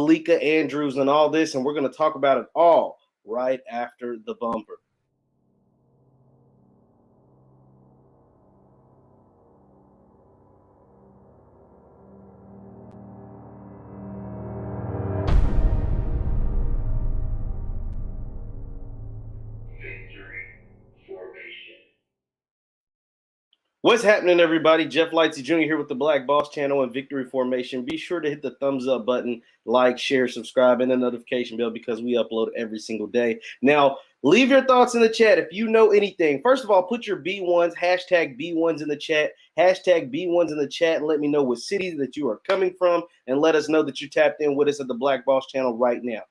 Malika Andrews and all this, and we're going to talk about it all right after the bumper. What's happening, everybody? Jeff Lightsey Jr. here with the Black Boss Channel and Victory Formation. Be sure to hit the thumbs up button, like, share, subscribe, and the notification bell because we upload every single day. Now, leave your thoughts in the chat if you know anything. First of all, put your B1s, hashtag B1s in the chat, hashtag B1s in the chat, and let me know what city that you are coming from, and let us know that you tapped in with us at the Black Boss Channel right now.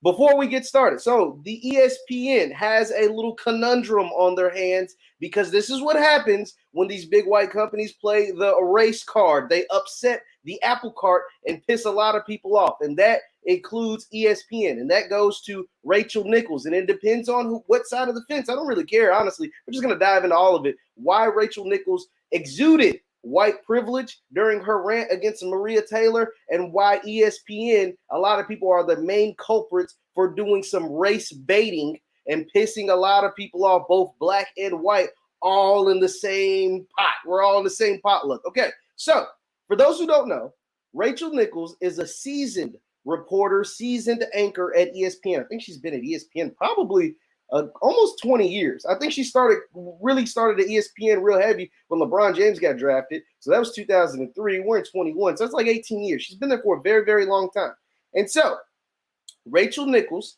Before we get started, the ESPN has a little conundrum on their hands because this is what happens when these big white companies play the erase card. They upset the apple cart and piss a lot of people off, and that includes ESPN, and that goes to Rachel Nichols, and it depends on what side of the fence. I don't really care, honestly. We're just going to dive into all of it. Why Rachel Nichols exuded white privilege during her rant against Maria Taylor, and why ESPN, a lot of people are the main culprits for doing some race baiting and pissing a lot of people off, both black and white, all in the same pot. We're all in the same potluck. Okay, so for those who don't know, Rachel Nichols is a seasoned reporter, seasoned anchor at ESPN. I think she's been at ESPN probably almost 20 years. I think she really started at ESPN real heavy when LeBron James got drafted. So that was 2003. We're in 21. So that's like 18 years. She's been there for a very, very long time. And so Rachel Nichols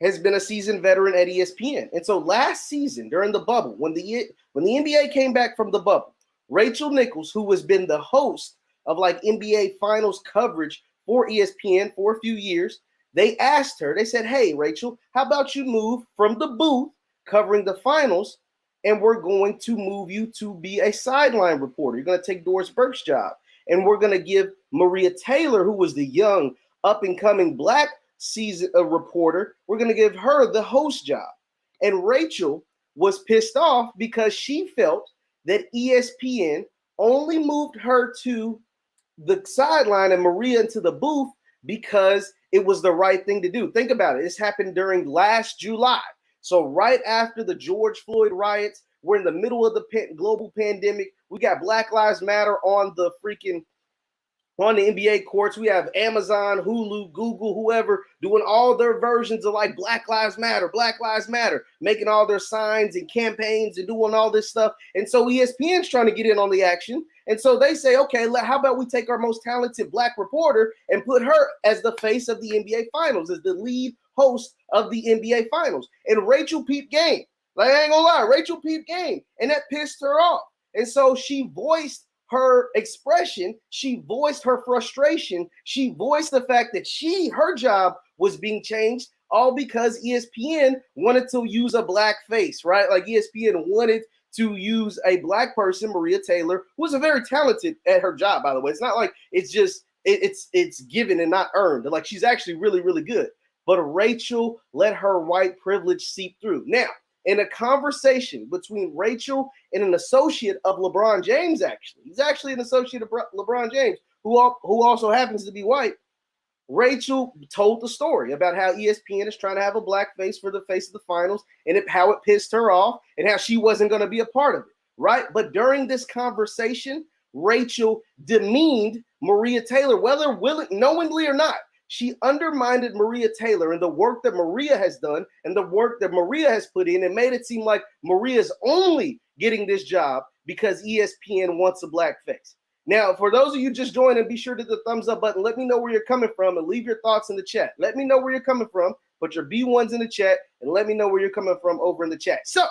has been a seasoned veteran at ESPN. And so last season during the bubble, when the NBA came back from the bubble, Rachel Nichols, who has been the host of like NBA finals coverage for ESPN for a few years, they asked her, they said, hey, Rachel, how about you move from the booth covering the finals, and we're going to move you to be a sideline reporter. You're going to take Doris Burke's job, and we're going to give Maria Taylor, who was the young, up-and-coming black season reporter, we're going to give her the host job. And Rachel was pissed off because she felt that ESPN only moved her to the sideline and Maria into the booth because it was the right thing to do. Think about it. This happened during last July. So right after the George Floyd riots, we're in the middle of the global pandemic. We got Black Lives Matter on the NBA courts. We have Amazon, Hulu, Google, whoever doing all their versions of like Black Lives Matter, making all their signs and campaigns and doing all this stuff. And so ESPN's trying to get in on the action. And so they say, okay, how about we take our most talented black reporter and put her as the face of the NBA Finals, as the lead host of the NBA Finals. And Rachel peeped game. Like, I ain't gonna lie, Rachel peeped game. And that pissed her off. And so she voiced her expression, she voiced her frustration, she voiced the fact that her job was being changed, all because ESPN wanted to use a black face, right? Like ESPN wanted to use a black person, Maria Taylor, who was a very talented at her job, by the way. It's not like it's just it's given and not earned. Like she's actually really, really good. But Rachel let her white privilege seep through. Now, in a conversation between Rachel and an associate of LeBron James, he's actually an associate of LeBron James, who also happens to be white. Rachel told the story about how ESPN is trying to have a black face for the face of the finals, and how it pissed her off and how she wasn't going to be a part of it, right? But during this conversation, Rachel demeaned Maria Taylor, whether knowingly or not. She undermined Maria Taylor and the work that Maria has done and the work that Maria has put in, and made it seem like Maria's only getting this job because ESPN wants a black face. Now, for those of you just joining, be sure to hit the thumbs up button. Let me know where you're coming from and leave your thoughts in the chat. Let me know where you're coming from. Put your B1s in the chat and let me know where you're coming from over in the chat. So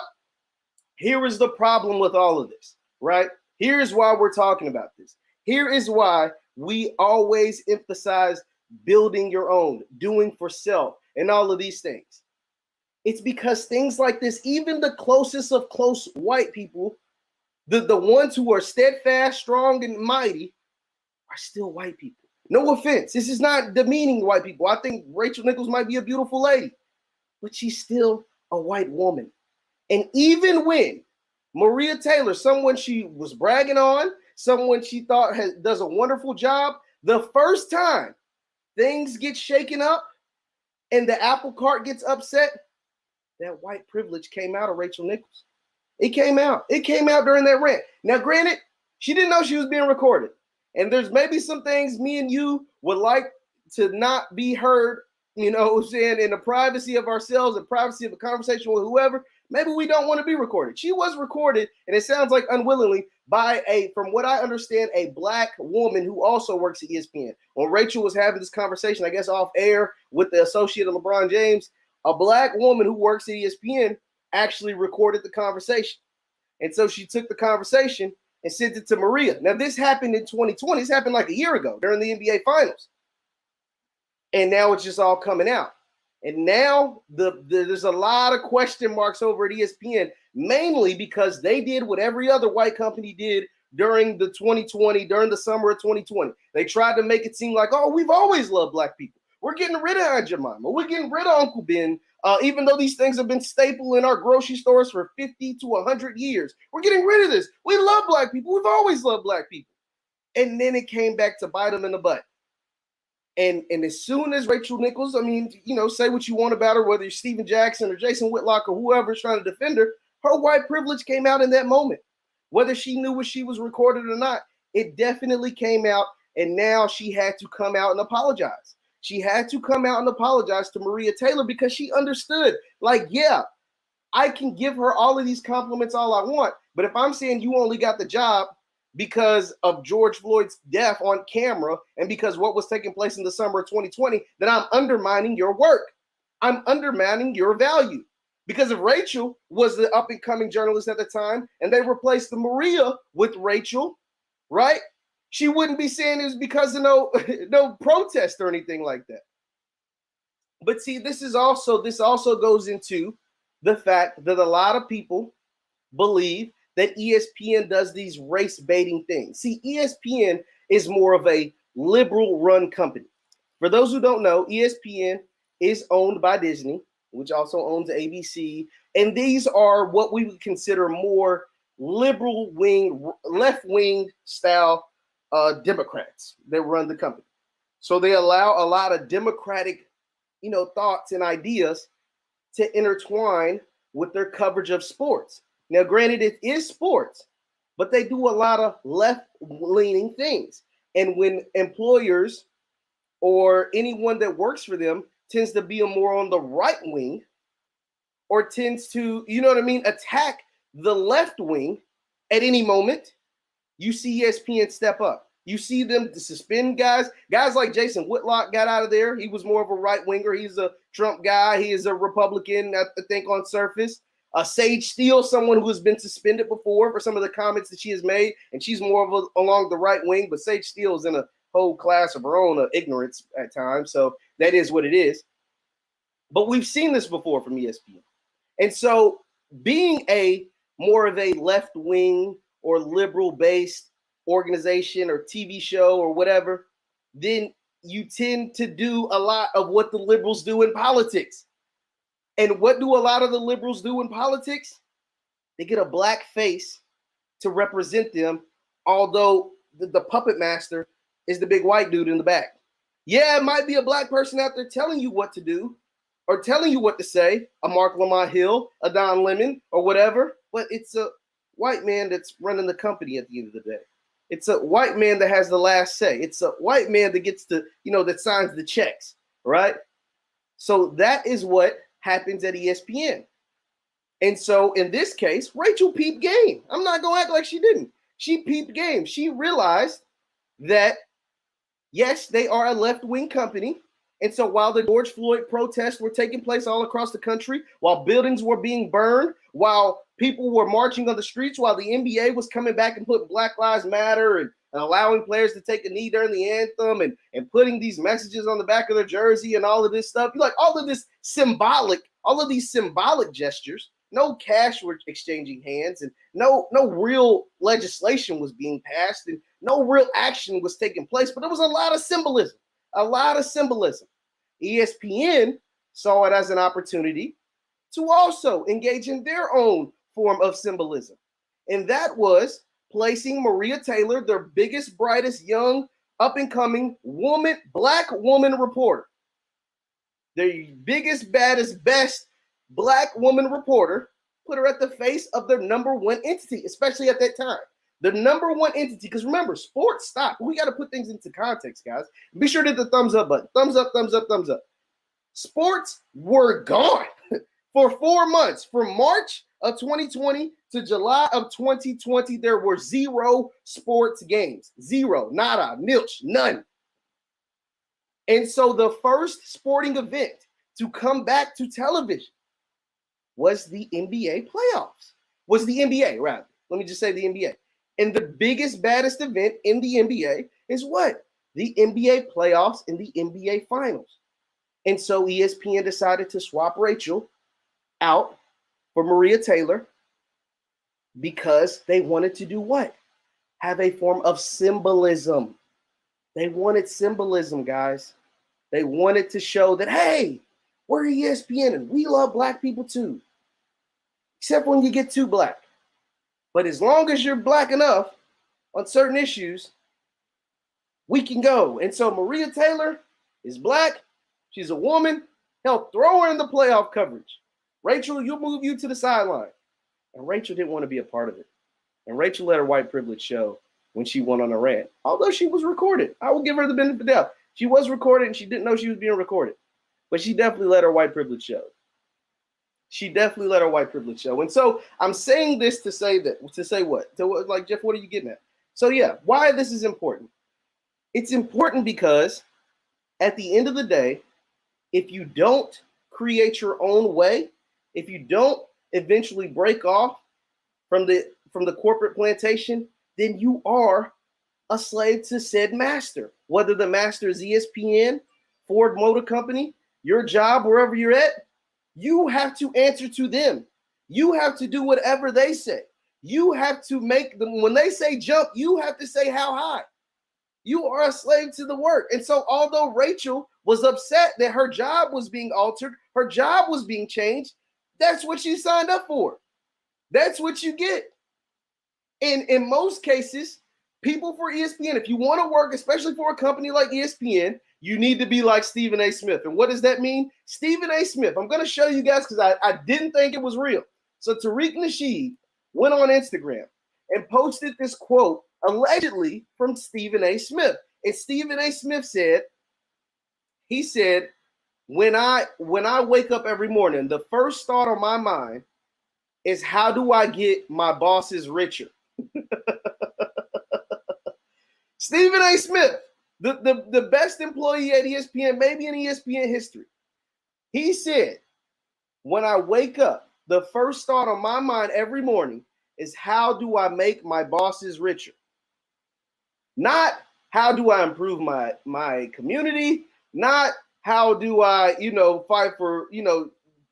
here is the problem with all of this, right? Here's why we're talking about this. Here is why we always emphasize building your own, doing for self, and all of these things. It's because things like this, even the closest of close white people, the ones who are steadfast, strong, and mighty, are still white people. No offense. This is not demeaning white people. I think Rachel Nichols might be a beautiful lady, but she's still a white woman. And even when Maria Taylor, someone she was bragging on, someone she thought does a wonderful job, the first time things get shaken up and the apple cart gets upset, that white privilege came out of Rachel Nichols. It came out. It came out during that rant. Now, granted, she didn't know she was being recorded. And there's maybe some things me and you would like to not be heard, you know what I'm saying, in the privacy of ourselves and privacy of a conversation with whoever. Maybe we don't want to be recorded. She was recorded, and it sounds like unwillingly, by from what I understand, a black woman who also works at ESPN. When Rachel was having this conversation, I guess off air with the associate of LeBron James, a black woman who works at ESPN actually recorded the conversation. And so she took the conversation and sent it to Maria. Now, this happened in 2020. This happened like a year ago during the NBA Finals. And now it's just all coming out. And now there's a lot of question marks over at ESPN, mainly because they did what every other white company did during the summer of 2020. They tried to make it seem like, oh, we've always loved black people. We're getting rid of Aunt Jemima. We're getting rid of Uncle Ben, even though these things have been staple in our grocery stores for 50 to 100 years. We're getting rid of this. We love black people. We've always loved black people. And then it came back to bite them in the butt. And as soon as Rachel Nichols, I mean, you know, say what you want about her, whether you're Steven Jackson or Jason Whitlock or whoever's trying to defend her, her white privilege came out in that moment. Whether she knew what she was recorded or not, it definitely came out. And now she had to come out and apologize. She had to come out and apologize to Maria Taylor because she understood, like, yeah, I can give her all of these compliments all I want. But if I'm saying you only got the job because of George Floyd's death on camera and because what was taking place in the summer of 2020, then I'm undermining your work. I'm undermining your value. Because if Rachel was the up-and-coming journalist at the time and they replaced the Maria with Rachel, right, she wouldn't be saying it was because of no protest or anything like that. But see, this also goes into the fact that a lot of people believe that ESPN does these race baiting things. See, ESPN is more of a liberal run company. For those who don't know, ESPN is owned by Disney, which also owns ABC. And these are what we would consider more liberal wing, left wing style Democrats that run the company. So they allow a lot of democratic, thoughts and ideas to intertwine with their coverage of sports. Now, granted, it is sports, but they do a lot of left-leaning things. And when employers or anyone that works for them tends to be more on the right wing or tends to, attack the left wing at any moment, you see ESPN step up. You see them suspend guys. Guys like Jason Whitlock got out of there. He was more of a right winger. He's a Trump guy. He is a Republican, I think, on surface. Sage Steele, someone who has been suspended before for some of the comments that she has made, and she's more of along the right wing, but Sage Steele is in a whole class of her own ignorance at times, so that is what it is. But we've seen this before from ESPN. And so being a more of a left-wing or liberal-based organization or TV show or whatever, then you tend to do a lot of what the liberals do in politics. And what do a lot of the liberals do in politics? They get a black face to represent them, although the puppet master is the big white dude in the back. Yeah, it might be a black person out there telling you what to do or telling you what to say, a Mark Lamont Hill, a Don Lemon, or whatever, but it's a white man that's running the company at the end of the day. It's a white man that has the last say. It's a white man that gets to, that signs the checks, right? So that is what happens at ESPN. And so in this case, Rachel peeped game. I'm not going to act like she didn't. She peeped game. She realized that, yes, they are a left-wing company. And so while the George Floyd protests were taking place all across the country, while buildings were being burned, while people were marching on the streets, while the NBA was coming back and putting Black Lives Matter and allowing players to take a knee during the anthem and putting these messages on the back of their jersey and all of this stuff, all of these symbolic gestures, no cash were exchanging hands and no real legislation was being passed and no real action was taking place, but there was a lot of symbolism. ESPN saw it as an opportunity to also engage in their own form of symbolism. And that was placing Maria Taylor, their biggest, brightest young up-and-coming black woman reporter. The biggest, baddest, best black woman reporter, put her at the face of their number one entity, especially at that time. The number one entity, because remember, sports stopped. We got to put things into context, guys. Be sure to hit the thumbs up button. Thumbs up, thumbs up, thumbs up. Sports were gone for 4 months. From March of 2020 to July of 2020, there were 0 sports games. 0, nada, nilch, none. And so the first sporting event to come back to television was the NBA playoffs. Was the NBA, rather. Let me just say the NBA. And the biggest, baddest event in the NBA is what? The NBA playoffs and the NBA finals. And so ESPN decided to swap Rachel out for Maria Taylor because they wanted to do what? Have a form of symbolism. They wanted symbolism, guys. They wanted to show that, hey, we're ESPN and we love black people too. Except when you get too black. But as long as you're black enough on certain issues, we can go. And so Maria Taylor is black. She's a woman. Hell, throw her in the playoff coverage. Rachel, you'll move you to the sideline. And Rachel didn't want to be a part of it. And Rachel let her white privilege show when she went on a rant. Although she was recorded. I will give her the benefit of the doubt. She was recorded and she didn't know she was being recorded. But she definitely let her white privilege show. She definitely let her white privilege show. And so I'm saying this to say that, to say what? Like, Jeff, what are you getting at? So yeah, why this is important. It's important because at the end of the day, if you don't create your own way, if you don't eventually break off from the corporate plantation, then you are a slave to said master. Whether the master is ESPN, Ford Motor Company, your job, wherever you're at, you have to answer to them. You have to do whatever they say. You have to make them, when they say jump, you have to say how high. You are a slave to the work. And so although Rachel was upset that her job was being altered, her job was being changed, that's what she signed up for. That's what you get. And in most cases, people for ESPN, if you want to work, especially for a company like ESPN, you need to be like Stephen A. Smith. And what does that mean? Stephen A. Smith, I'm going to show you guys because I didn't think it was real. So Tariq Nasheed went on Instagram and posted this quote allegedly from Stephen A. Smith. And Stephen A. Smith said, he said, when I wake up every morning, the first thought on my mind is how do I get my bosses richer? Stephen A. Smith, the best employee at ESPN, maybe in ESPN history. He said, when I wake up, the first thought on my mind every morning is how do I make my bosses richer? Not how do I improve my community, not how do I, fight for,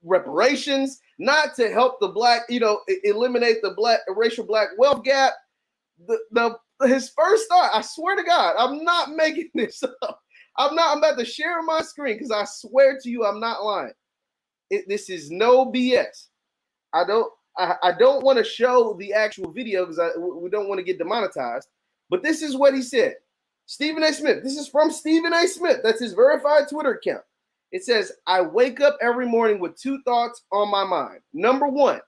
reparations, not to help the black, eliminate the racial black wealth gap. His first thought, I swear to God, I'm not making this up. I'm about to share my screen because I swear to you, I'm not lying. This is no BS. I don't want to show the actual video because we don't want to get demonetized. But this is what he said. Stephen A. Smith. This is from Stephen A. Smith. That's his verified Twitter account. It says, I wake up every morning with 2 thoughts on my mind. Number 1,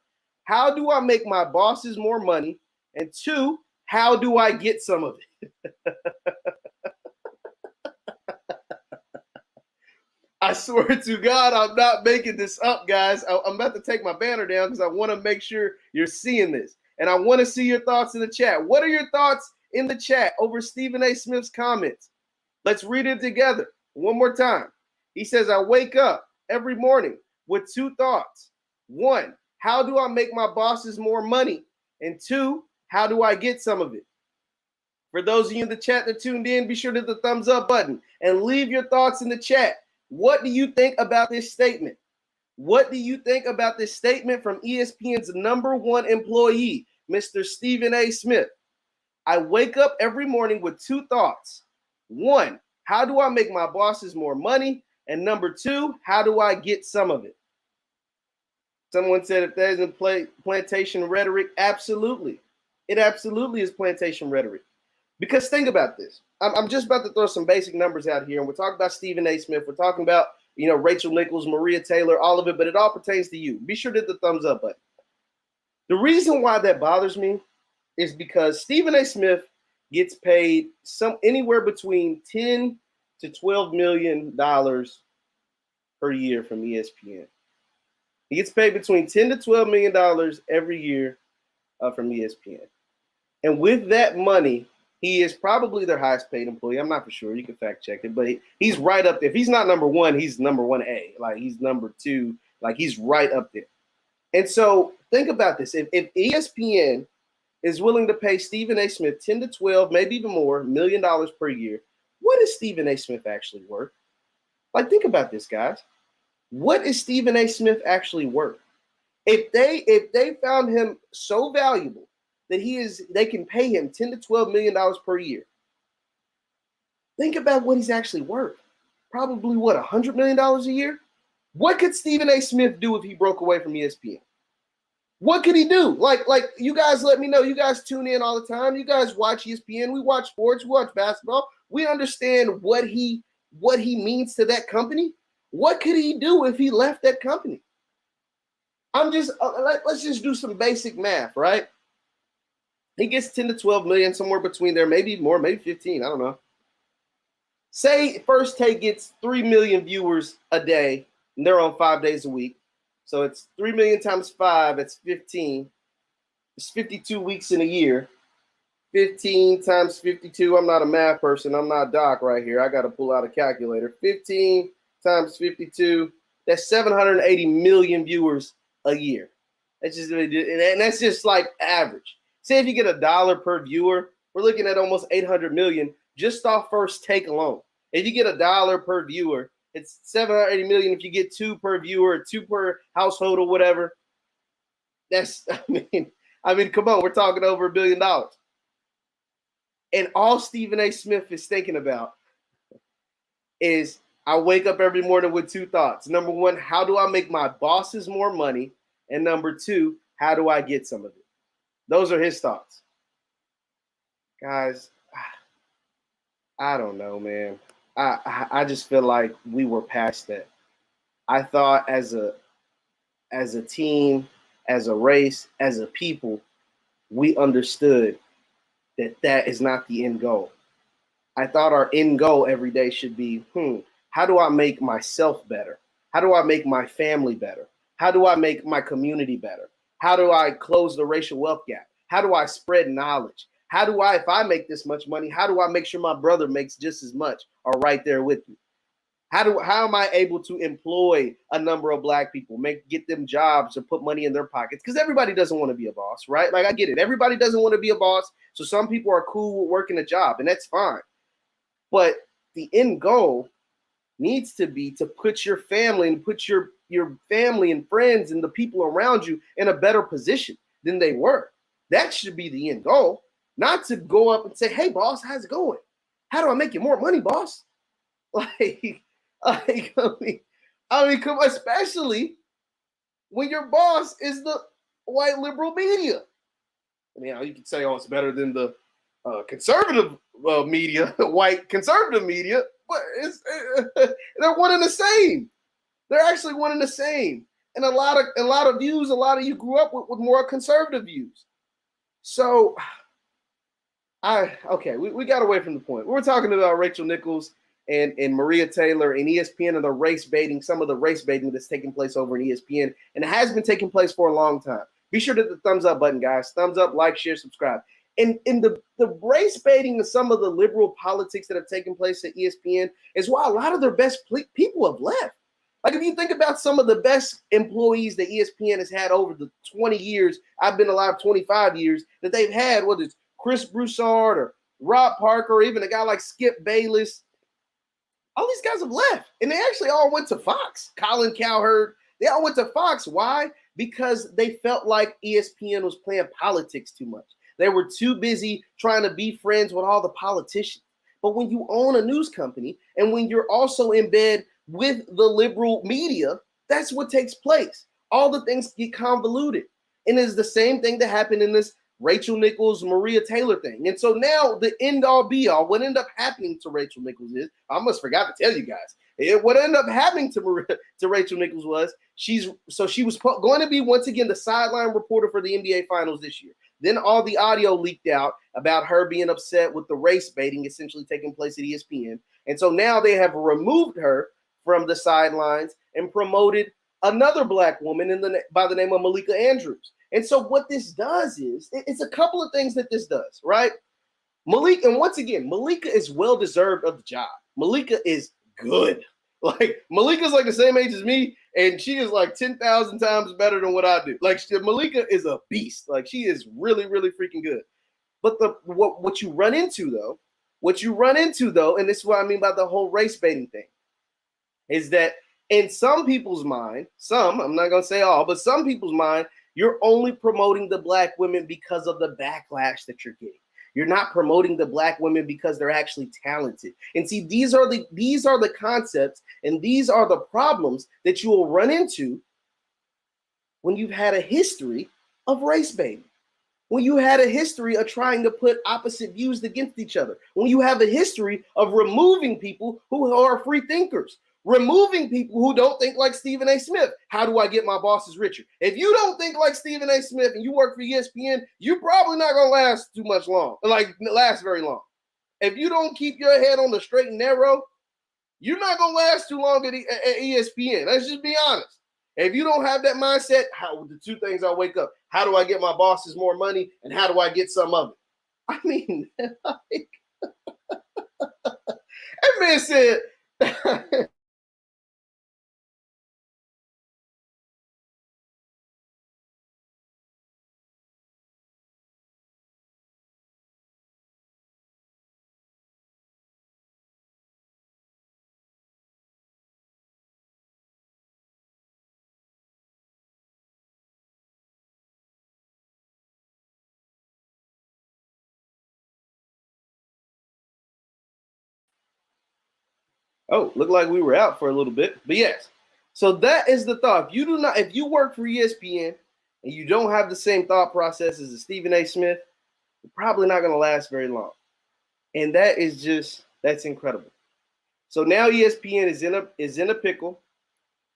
how do I make my bosses more money? And 2, how do I get some of it? I swear to God, I'm not making this up, guys. I'm about to take my banner down because I want to make sure you're seeing this. And I want to see your thoughts in the chat. What are your thoughts in the chat over Stephen A. Smith's comments? Let's read it together one more time. He says, I wake up every morning with 2 thoughts. 1, how do I make my bosses more money? And 2, how do I get some of it? For those of you in the chat that tuned in, be sure to hit the thumbs up button and leave your thoughts in the chat. What do you think about this statement? What do you think about this statement from ESPN's number 1 employee, Mr. Stephen A. Smith? I wake up every morning with 2 thoughts. 1, how do I make my bosses more money? And number 2, how do I get some of it? Someone said if that isn't plantation rhetoric, absolutely. It absolutely is plantation rhetoric. Because think about this. I'm just about to throw some basic numbers out here, and we're talking about Stephen A. Smith. We're talking about, Rachel Nichols, Maria Taylor, all of it, but it all pertains to you. Be sure to hit the thumbs up button. The reason why that bothers me is because Stephen A. Smith gets paid anywhere between $10 to $12 million per year from ESPN. He gets paid between $10 to $12 million every year from ESPN. And with that money, he is probably their highest paid employee. I'm not for sure. You can fact check it, but he's right up there. If he's not number one, he's number 1A. Like, he's number two. Like, he's right up there. And so think about this. If ESPN is willing to pay Stephen A. Smith 10 to 12, maybe even more, $1 million per year, what is Stephen A. Smith actually worth? Like, think about this, guys. What is Stephen A. Smith actually worth? If they found him so valuable that they can pay him $10 to $12 million per year, think about what he's actually worth. Probably what, $100 million a year? What could Stephen A. Smith do if he broke away from ESPN? What could he do? Like you guys let me know. You guys tune in all the time. You guys watch ESPN. We watch sports. We watch basketball. We understand what he means to that company. What could he do if he left that company? Let's just do some basic math, right? He gets 10 to 12 million, somewhere between there, maybe more, maybe 15. I don't know. Say First Take gets 3 million viewers a day, and they're on 5 days a week. So it's 3 million times 5, it's 15. It's 52 weeks in a year. 15 times 52, I'm not a math person. I'm not Doc right here. I got to pull out a calculator. 15 times 52, that's 780 million viewers a year. And that's just like average. Say if you get $1 per viewer, we're looking at almost 800 million just off First Take alone. If you get $1 per viewer, it's 780 million. If you get 2 per viewer, 2 per household or whatever, I mean, come on, we're talking over $1 billion. And all Stephen A. Smith is thinking about is, I wake up every morning with 2 thoughts. Number 1, how do I make my bosses more money? And number 2, how do I get some of it? Those are his thoughts. Guys, I don't know, man. I just feel like we were past that. I thought as a team, as a race, as a people, we understood that is not the end goal. I thought our end goal every day should be, how do I make myself better? How do I make my family better? How do I make my community better? How do I close the racial wealth gap? How do I spread knowledge? How do I, if I make this much money, how do I make sure my brother makes just as much or right there with me? How am I able to employ a number of Black people, get them jobs or put money in their pockets? Because everybody doesn't want to be a boss, right? Like, I get it. Everybody doesn't want to be a boss. So some people are cool with working a job, and that's fine. But the end goal needs to be to put your family and put your family and friends and the people around you in a better position than they were. That should be the end goal, not to go up and say, hey, boss, how's it going? How do I make you more money, boss? I mean, come on, especially when your boss is the white liberal media. I mean, you could say, oh, it's better than the conservative media, white conservative media, but they're one and the same. They're actually one and the same. And a lot of views, a lot of you grew up with more conservative views. So, we got away from the point. We were talking about Rachel Nichols and Maria Taylor and ESPN and the race baiting, some of the race baiting that's taking place over in ESPN. And it has been taking place for a long time. Be sure to hit the thumbs up button, guys. Thumbs up, like, share, subscribe. And the race baiting and some of the liberal politics that have taken place at ESPN is why a lot of their best people have left. Like, if you think about some of the best employees that ESPN has had over the 20 years, I've been alive 25 years, that they've had, whether it's Chris Broussard or Rob Parker, or even a guy like Skip Bayless, all these guys have left. And they actually all went to Fox. Colin Cowherd, they all went to Fox. Why? Because they felt like ESPN was playing politics too much. They were too busy trying to be friends with all the politicians. But when you own a news company and when you're also in bed with the liberal media, that's what takes place. All the things get convoluted. And it's the same thing that happened in this Rachel Nichols, Maria Taylor thing. And so now the end all be all, what ended up happening to Rachel Nichols is, I almost forgot to tell you guys, what ended up happening to Rachel Nichols was she was going to be once again the sideline reporter for the NBA Finals this year. Then all the audio leaked out about her being upset with the race baiting essentially taking place at ESPN. And so now they have removed her from the sidelines and promoted another black woman by the name of Malika Andrews. And so what this does is, it's a couple of things that this does, right? Malika, and once again, Malika is well-deserved of the job. Malika is good. Like, Malika's like the same age as me, and she is like 10,000 times better than what I do. Like, Malika is a beast. Like, she is really, really freaking good. But what you run into, though, and this is what I mean by the whole race baiting thing, is that in some people's mind, I'm not going to say all, but some people's mind, you're only promoting the black women because of the backlash that you're getting. You're not promoting the black women because they're actually talented. And see, these are the concepts and these are the problems that you will run into when you've had a history of race baiting. When you had a history of trying to put opposite views against each other. When you have a history of removing people who are free thinkers. Removing people who don't think like Stephen A. Smith. How do I get my bosses richer? If you don't think like Stephen A. Smith and you work for ESPN, you're probably not going to last very long. If you don't keep your head on the straight and narrow, you're not going to last too long at ESPN. Let's just be honest. If you don't have that mindset, the two things I wake up, how do I get my bosses more money and how do I get some of it? I mean, like, that man said, oh, looked like we were out for a little bit, but yes. So that is the thought. If you work for ESPN and you don't have the same thought processes as Stephen A. Smith, you're probably not going to last very long. And that's incredible. So now ESPN is in a pickle.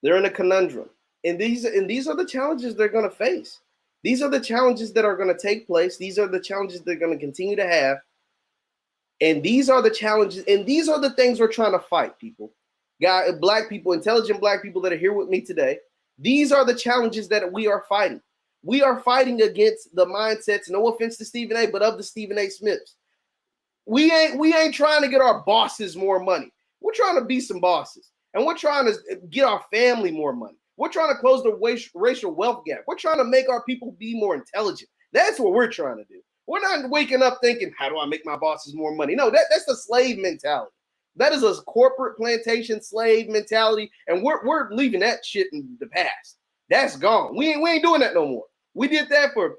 They're in a conundrum. And these are the challenges they're going to face. These are the challenges that are going to take place. These are the challenges they're going to continue to have. And these are the challenges, and these are the things we're trying to fight, people. Black people, intelligent black people that are here with me today. These are the challenges that we are fighting. We are fighting against the mindsets, no offense to Stephen A., but of the Stephen A. Smiths. We ain't trying to get our bosses more money. We're trying to be some bosses. And we're trying to get our family more money. We're trying to close the racial wealth gap. We're trying to make our people be more intelligent. That's what we're trying to do. We're not waking up thinking, how do I make my bosses more money? No, that's the slave mentality. That is a corporate plantation slave mentality, and we're leaving that shit in the past. That's gone. We ain't doing that no more. We did that for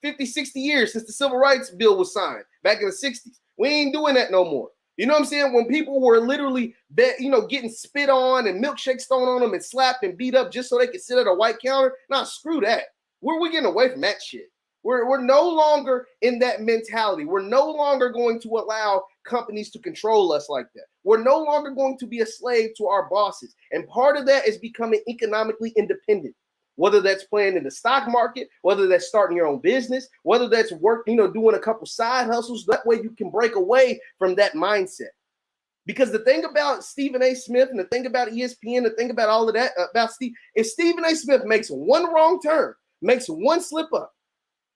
50, 60 years since the Civil Rights Bill was signed back in the 60s. We ain't doing that no more. You know what I'm saying? When people were literally getting spit on and milkshakes thrown on them and slapped and beat up just so they could sit at a white counter, nah, screw that. We're getting away from that shit. We're no longer in that mentality. We're no longer going to allow companies to control us like that. We're no longer going to be a slave to our bosses. And part of that is becoming economically independent, whether that's playing in the stock market, whether that's starting your own business, whether that's doing a couple side hustles. That way you can break away from that mindset. Because the thing about Stephen A. Smith and the thing about ESPN, the thing about all of that, about Steve, if Stephen A. Smith makes one wrong turn, makes one slip up,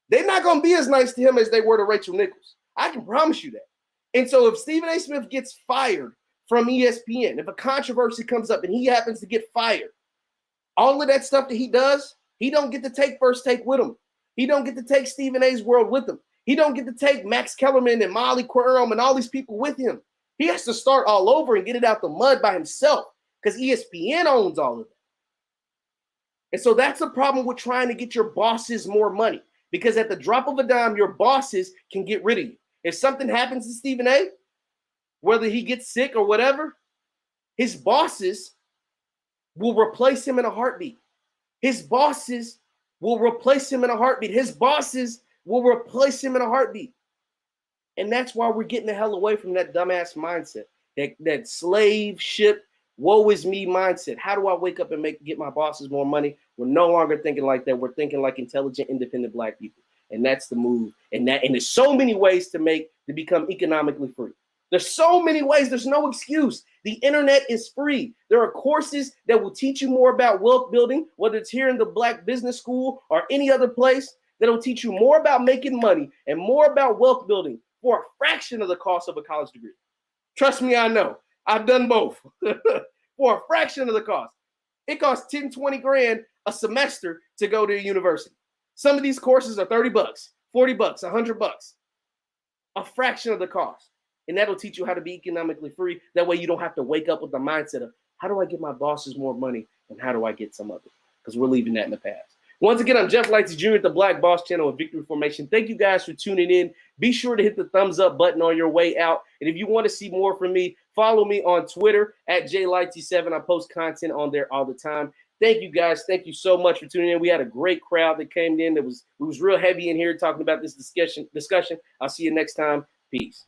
they're not going to be as nice to him as they were to Rachel Nichols. I can promise you that. And so if Stephen A. Smith gets fired from ESPN, if a controversy comes up and he happens to get fired, all of that stuff that he does, he don't get to take First Take with him. He don't get to take Stephen A.'s World with him. He don't get to take Max Kellerman and Molly Quorum and all these people with him. He has to start all over and get it out the mud by himself because ESPN owns all of that. And so that's the problem with trying to get your bosses more money. Because at the drop of a dime, your bosses can get rid of you. If something happens to Stephen A., whether he gets sick or whatever, his bosses will replace him in a heartbeat. His bosses will replace him in a heartbeat. His bosses will replace him in a heartbeat. And that's why we're getting the hell away from that dumbass mindset, that slave ship, woe is me mindset. How do I wake up and get my bosses more money? We're no longer thinking like that. We're thinking like intelligent, independent black people. And that's the move. And there's so many ways to become economically free. There's so many ways. There's no excuse. The internet is free. There are courses that will teach you more about wealth building, whether it's here in the Black Business School or any other place, that'll teach you more about making money and more about wealth building for a fraction of the cost of a college degree. Trust me, I know. I've done both. For a fraction of the cost. It costs 10, 20 grand a semester to go to a university. Some of these courses are 30 bucks, 40 bucks, 100 bucks. A fraction of the cost. And that'll teach you how to be economically free. That way you don't have to wake up with the mindset of, how do I get my bosses more money and how do I get some of it? Because we're leaving that in the past. Once again, I'm Jeff Lightsey Jr. at the Black Boss Channel of Victory Formation. Thank you guys for tuning in. Be sure to hit the thumbs up button on your way out. And if you want to see more from me, follow me on Twitter at JLightsey7. I post content on there all the time. Thank you guys. Thank you so much for tuning in. We had a great crowd that came in. It was real heavy in here talking about this discussion. I'll see you next time. Peace.